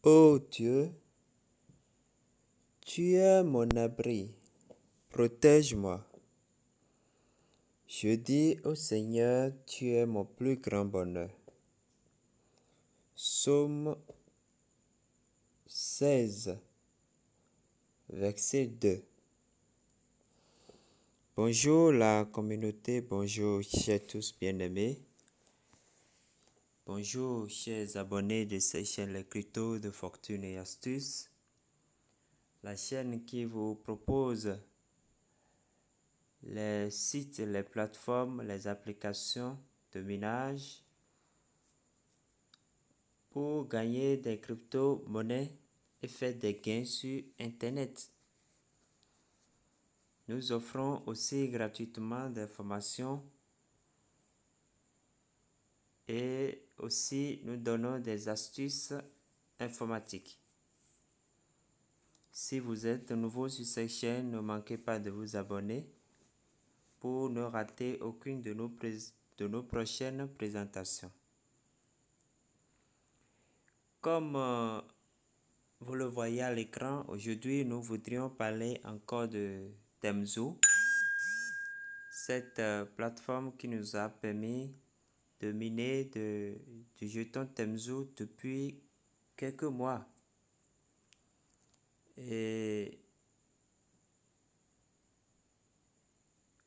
Ô Dieu, tu es mon abri, protège-moi. Je dis au Seigneur, tu es mon plus grand bonheur. Psaume 16, verset 2. Bonjour la communauté, bonjour chers tous bien-aimés. Bonjour chers abonnés de cette chaîne Les Cryptos de Fortune et Astuces. La chaîne qui vous propose les sites, les plateformes, les applications de minage pour gagner des crypto-monnaies et faire des gains sur Internet. Nous offrons aussi gratuitement des formations et aussi nous donnons des astuces informatiques. Si vous êtes nouveau sur cette chaîne, ne manquez pas de vous abonner pour ne rater aucune de nos prochaines présentations. Comme vous le voyez à l'écran, aujourd'hui nous voudrions parler encore de Temzo, cette plateforme qui nous a permis de miner du jeton Temzo depuis quelques mois. Et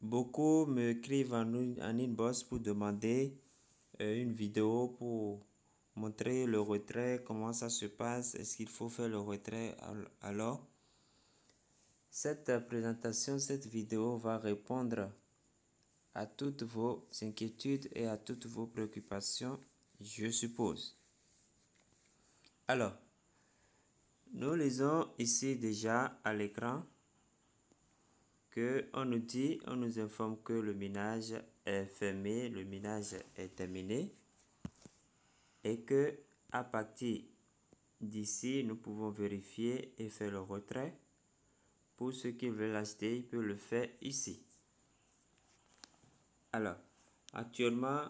beaucoup me écrivent en inbox pour demander une vidéo pour montrer le retrait, comment ça se passe, est-ce qu'il faut faire le retrait. Alors, cette présentation, cette vidéo va répondre à toutes vos inquiétudes et à toutes vos préoccupations, je suppose. Alors, nous lisons ici déjà à l'écran que on nous informe que le minage est fermé, le minage est terminé et que à partir d'ici, nous pouvons vérifier et faire le retrait. Pour ceux qui veulent acheter, ils peuvent le faire ici. Alors, actuellement,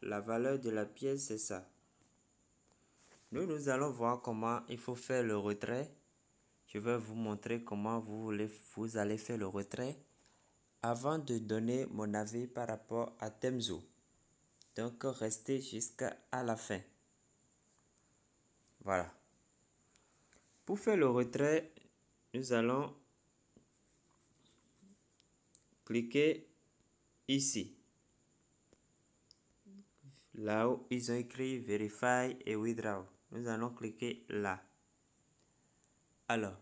la valeur de la pièce, c'est ça. Nous allons voir comment il faut faire le retrait. Je vais vous montrer comment vous allez faire le retrait avant de donner mon avis par rapport à Temzo. Donc, restez jusqu'à la fin. Voilà. Pour faire le retrait, nous allons cliquer ici. Là où ils ont écrit Verify et Withdraw. Nous allons cliquer là. Alors,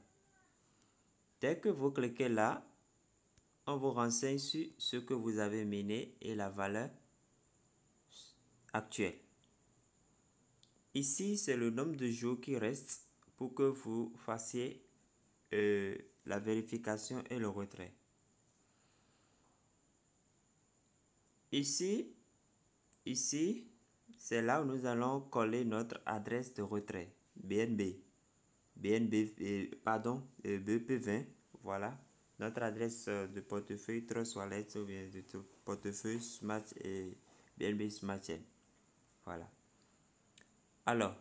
dès que vous cliquez là, on vous renseigne sur ce que vous avez miné et la valeur actuelle. Ici, c'est le nombre de jours qui reste pour que vous fassiez la vérification et le retrait. Ici, c'est là où nous allons coller notre adresse de retrait, BP20, voilà, notre adresse de portefeuille Trust Wallet ou bien de portefeuille Smart et BNB Smart Chain. Voilà. Alors,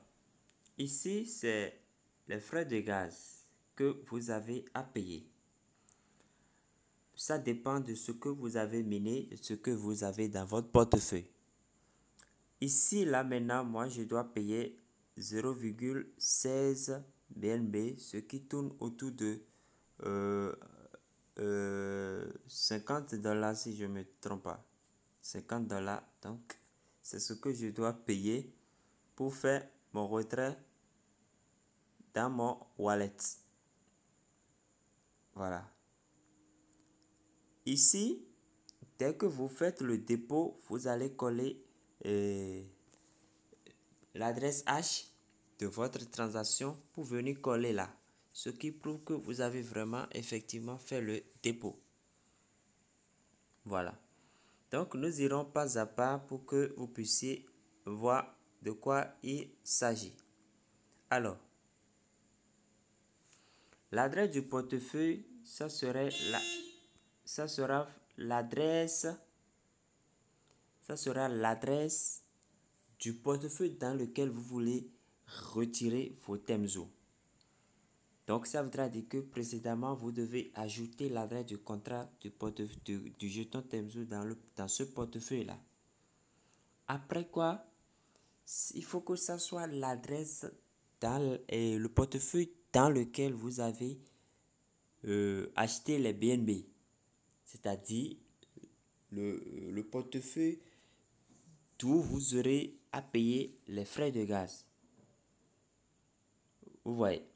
ici, c'est les frais de gaz que vous avez à payer. Ça dépend de ce que vous avez miné, de ce que vous avez dans votre portefeuille. Ici, là maintenant, moi, je dois payer 0,16 BNB, ce qui tourne autour de 50 $ si je ne me trompe pas. 50 $, donc c'est ce que je dois payer pour faire mon retrait dans mon wallet. Voilà. Ici, dès que vous faites le dépôt, vous allez coller l'adresse hash de votre transaction pour venir coller là. Ce qui prouve que vous avez vraiment effectivement fait le dépôt. Voilà. Donc, nous irons pas à pas pour que vous puissiez voir de quoi il s'agit. Alors, l'adresse du portefeuille, ça sera l'adresse du portefeuille dans lequel vous voulez retirer vos Temzo. Donc, ça voudra dire que précédemment, vous devez ajouter l'adresse du contrat du jeton Temzo dans ce portefeuille-là. Après quoi, il faut que ça soit l'adresse dans le portefeuille dans lequel vous avez acheté les BNB. C'est-à-dire le portefeuille d'où vous aurez à payer les frais de gaz. Vous voyez.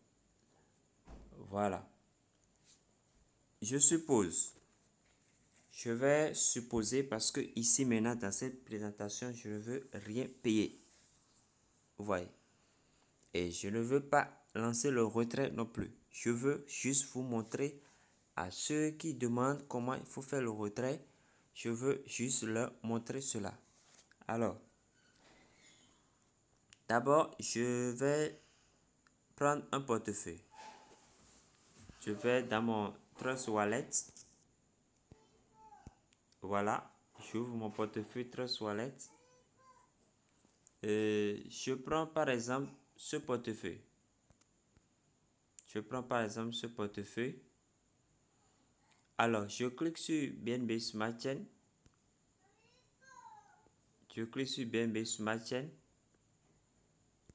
Voilà. Je vais supposer parce que ici maintenant dans cette présentation, je ne veux rien payer. Vous voyez. Et je ne veux pas lancer le retrait non plus. Je veux juste vous montrer à ceux qui demandent comment il faut faire le retrait. Je veux juste leur montrer cela. Alors, d'abord, je vais prendre un portefeuille. Je vais dans mon Trust Wallet. Voilà, j'ouvre mon portefeuille Trust Wallet. Je prends par exemple ce portefeuille. Alors, je clique sur BNB Smart Chain.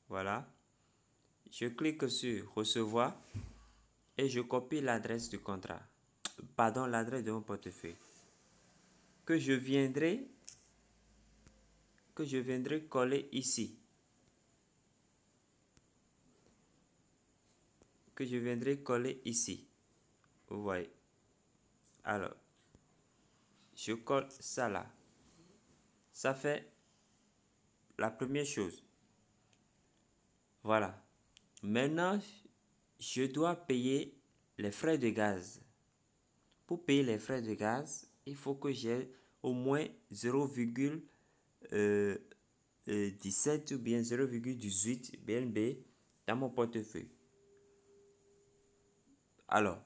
Voilà. Je clique sur recevoir et je copie l'adresse du contrat. Pardon, l'adresse de mon portefeuille. Que je viendrai coller ici. Vous voyez. Alors, je colle ça là. Ça fait la première chose. Voilà. Maintenant, je dois payer les frais de gaz. Pour payer les frais de gaz, il faut que j'ai au moins 0,17 ou bien 0,18 BNB dans mon portefeuille. Alors,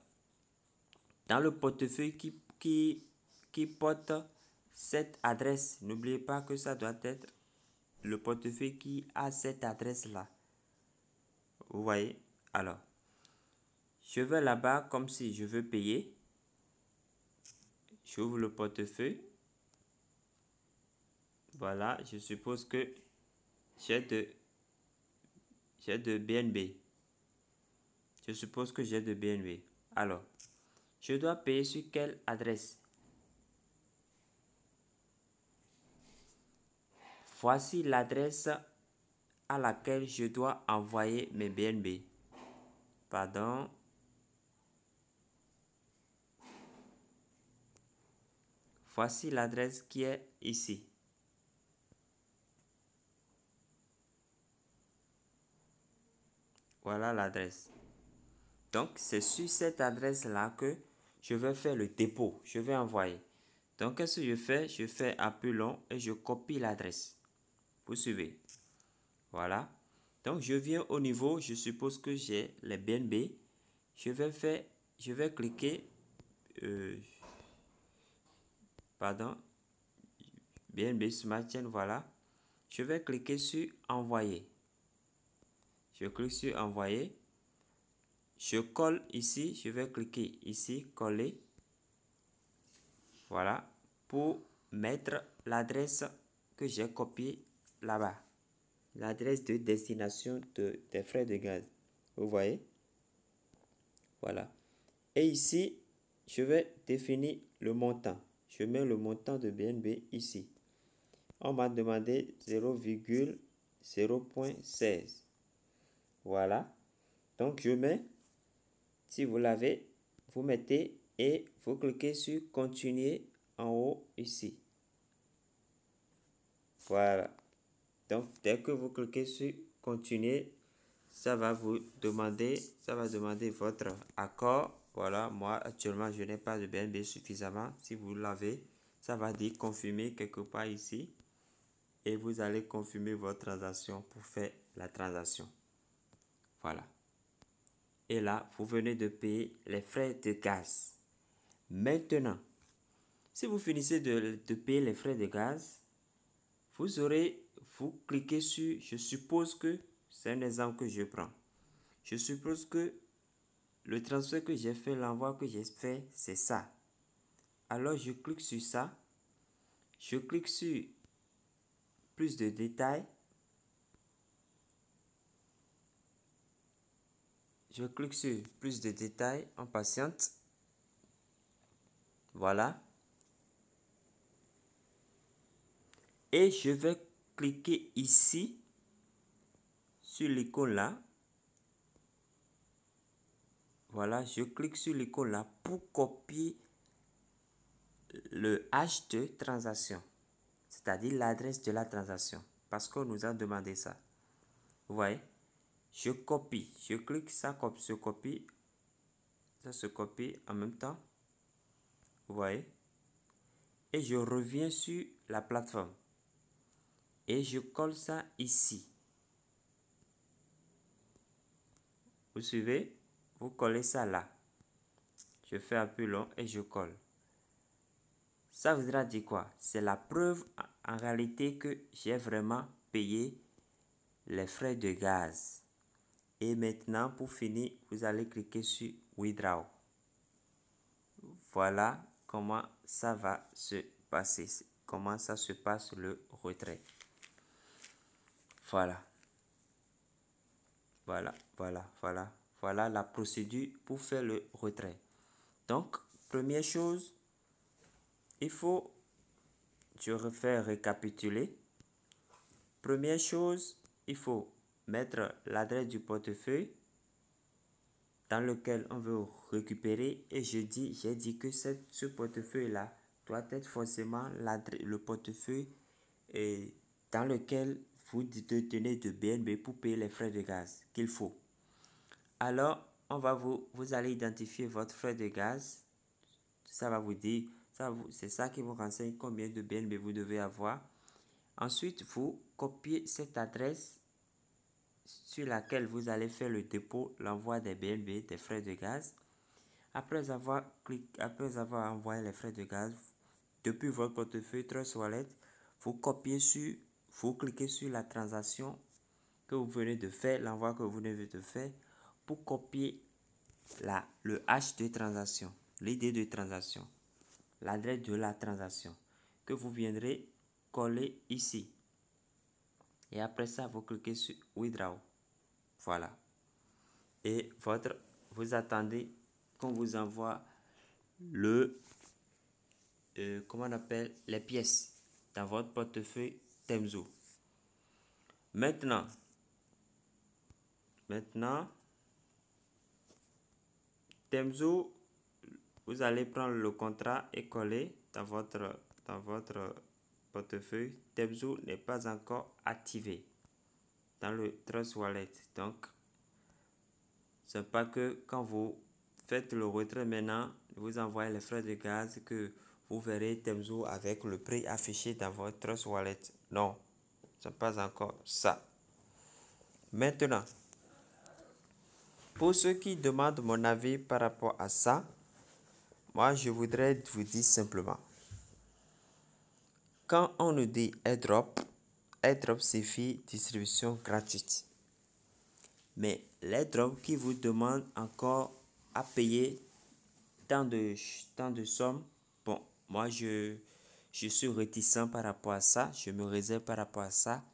dans le portefeuille qui porte cette adresse, n'oubliez pas que ça doit être le portefeuille qui a cette adresse-là. Vous voyez? Alors, je vais là-bas comme si je veux payer. J'ouvre le portefeuille. Voilà, je suppose que j'ai de BNB. Alors, je dois payer sur quelle adresse? Voici l'adresse à laquelle je dois envoyer mes BNB. Pardon. Voici l'adresse qui est ici. Voilà l'adresse. Donc, c'est sur cette adresse-là que je vais faire le dépôt. Je vais envoyer. Donc, qu'est-ce que je fais? Je fais appui long et je copie l'adresse. Vous suivez? Voilà. Donc, je viens au niveau, je suppose que j'ai les BNB. Je vais cliquer, BNB Smart Chain, voilà. Je vais cliquer sur envoyer. Je clique sur envoyer. Je colle ici, je vais cliquer ici, coller. Voilà, pour mettre l'adresse que j'ai copiée là-bas. L'adresse de destination des frais de gaz. Vous voyez? Voilà. Et ici, je vais définir le montant. Je mets le montant de BNB ici. On m'a demandé 0,0.16. Voilà. Donc, je mets, si vous l'avez, vous mettez et vous cliquez sur continuer en haut ici. Voilà. Donc, dès que vous cliquez sur continuer, ça va demander votre accord. Voilà, moi actuellement je n'ai pas de BNB suffisamment. Si vous l'avez, ça va dire confirmer quelque part ici. Et vous allez confirmer votre transaction pour faire la transaction. Voilà. Et là, vous venez de payer les frais de gaz. Maintenant, si vous finissez de payer les frais de gaz, vous cliquez sur, je suppose que C'est un exemple que je prends. Je suppose que le transfert que j'ai fait, l'envoi que j'ai fait, c'est ça. Alors, je clique sur ça. Je clique sur plus de détails. Je clique sur plus de détails. On patiente. Voilà. Et je vais cliquer ici sur l'icône là. Voilà, je clique sur l'icône là pour copier le hash de transaction, c'est-à-dire l'adresse de la transaction, parce qu'on nous a demandé ça. Vous voyez, je copie, je clique, ça se copie, ça se copie en même temps. Vous voyez, et je reviens sur la plateforme et je colle ça ici. Vous suivez? Vous collez ça là. Je fais un peu long et je colle. Ça voudra dire quoi? C'est la preuve en réalité que j'ai vraiment payé les frais de gaz. Et maintenant, pour finir, vous allez cliquer sur Withdraw. Voilà comment ça va se passer. Comment ça se passe le retrait. Voilà. Voilà la procédure pour faire le retrait. Donc, première chose, il faut, je refais récapituler. Première chose, il faut mettre l'adresse du portefeuille dans lequel on veut récupérer, et j'ai dit que ce portefeuille là doit être forcément le portefeuille dans lequel vous détenez de BNB pour payer les frais de gaz qu'il faut. Alors vous allez identifier votre frais de gaz. Ça va vous dire, c'est ça qui vous renseigne combien de BNB vous devez avoir. Ensuite, vous copiez cette adresse sur laquelle vous allez faire le dépôt, l'envoi des BNB, des frais de gaz. Après avoir envoyé les frais de gaz depuis votre portefeuille Trust Wallet, vous cliquez sur la transaction que vous venez de faire, l'envoi que vous venez de faire, pour copier le hash de transaction, l'idée de transaction, l'adresse de la transaction, que vous viendrez coller ici. Et après ça, vous cliquez sur Withdraw. Voilà. Et vous attendez qu'on vous envoie comment on appelle, les pièces dans votre portefeuille Temzo. Maintenant, Temzo, vous allez prendre le contrat et coller dans votre portefeuille. Temzo n'est pas encore activé dans le Trust Wallet. Donc, c'est pas que quand vous faites le retrait maintenant, vous envoyez les frais de gaz que vous verrez Temzo avec le prix affiché dans votre Trust Wallet. Non, c'est pas encore ça. Maintenant, pour ceux qui demandent mon avis par rapport à ça, moi je voudrais vous dire simplement, quand on nous dit airdrop signifie distribution gratuite. Mais l'airdrop qui vous demande encore à payer tant de sommes, bon, moi je suis réticent par rapport à ça, je me réserve par rapport à ça.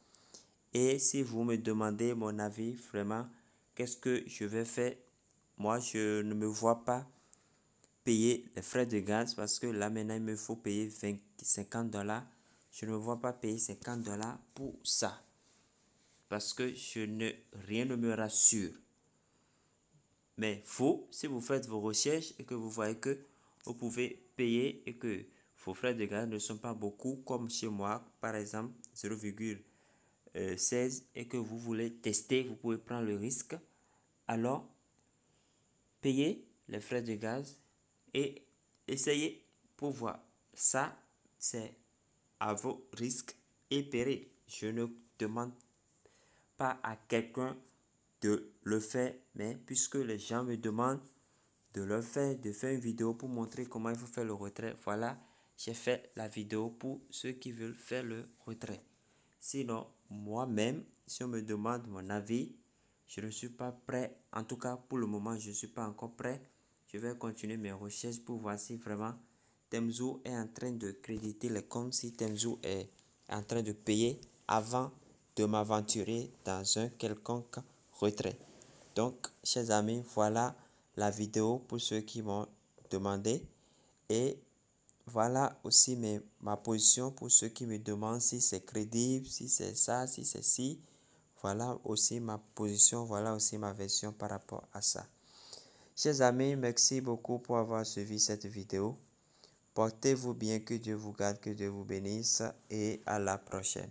Et si vous me demandez mon avis, vraiment, qu'est-ce que je vais faire? Moi, je ne me vois pas payer les frais de gaz parce que là, maintenant, il me faut payer 50 $. Je ne me vois pas payer 50 $ pour ça. Parce que rien ne me rassure. Mais vous, si vous faites vos recherches et que vous voyez que vous pouvez payer et que vos frais de gaz ne sont pas beaucoup, comme chez moi, par exemple, 0,16, et que vous voulez tester, vous pouvez prendre le risque. Alors, payez les frais de gaz et essayez pour voir. Ça, c'est à vos risques et périls. Je ne demande pas à quelqu'un de le faire, mais puisque les gens me demandent de faire une vidéo pour montrer comment il faut faire le retrait, voilà, j'ai fait la vidéo pour ceux qui veulent faire le retrait. Sinon, moi-même, si on me demande mon avis, je ne suis pas prêt. En tout cas, pour le moment, je ne suis pas encore prêt. Je vais continuer mes recherches pour voir si vraiment Temzou est en train de créditer les comptes, si Temzou est en train de payer avant de m'aventurer dans un quelconque retrait. Donc, chers amis, voilà la vidéo pour ceux qui m'ont demandé. Et voilà aussi ma position pour ceux qui me demandent si c'est crédible, si c'est ça, si c'est ci. Voilà aussi ma position, voilà aussi ma version par rapport à ça. Chers amis, merci beaucoup pour avoir suivi cette vidéo. Portez-vous bien, que Dieu vous garde, que Dieu vous bénisse et à la prochaine.